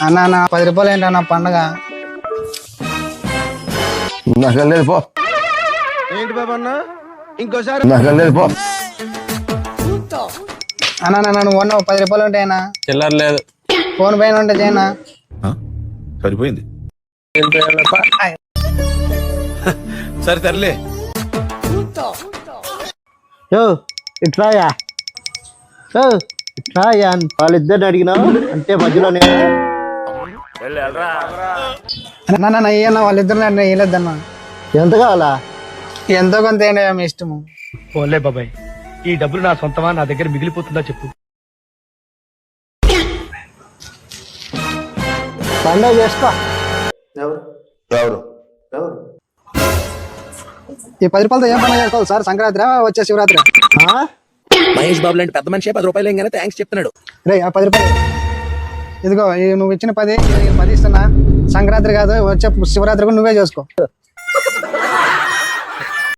అన్న నా 10 రూపాయలు ఏంటన్నా పండగ? నాకు లేదు పో. ఏంటి బాబు అన్న ఇంకోసారి నాకు లేదు పో. అన్నా నువ్వు ఉన్న 10 రూపాయలు ఉంటాయన్నా? చిల్లర లేదు. ఫోన్ పైన ఉంటే చేయనా? సరిపోయింది సరే తరలే ఇట్లాయా ఇట్లాయా వాళ్ళిద్దరిని అడిగినావు అంటే మధ్యలోనే అన్న ఇయ్యన్నా, వాళ్ళిద్దరిని వేయలేదన్నా. ఎంత కావాలా? ఎంతో కొంత ఏంటి మీ ఇష్టము. పోలే బాబాయ్, ఈ డబ్బులు నా సొంతమా, నా దగ్గర మిగిలిపోతుందా చెప్పు. పండుగ చేసుకో. ఎవరు ఈ 10 రూపాయలతో ఏం పండుగ చేసుకోవాలి సార్? సంక్రాంతి వచ్చే శివరాత్రి? మహేష్ బాబు లాంటి పెద్ద మనిషి 10 రూపాయలు ఏంగానే థ్యాంక్స్ చెప్తున్నాడు. రే ఆ 10 రూపాయలు ఇదిగో, నువ్వు ఇచ్చిన 10 ఇస్తున్నా. సంక్రాంతి కాదు, వచ్చే శివరాత్రి కూడా నువ్వే చేసుకో.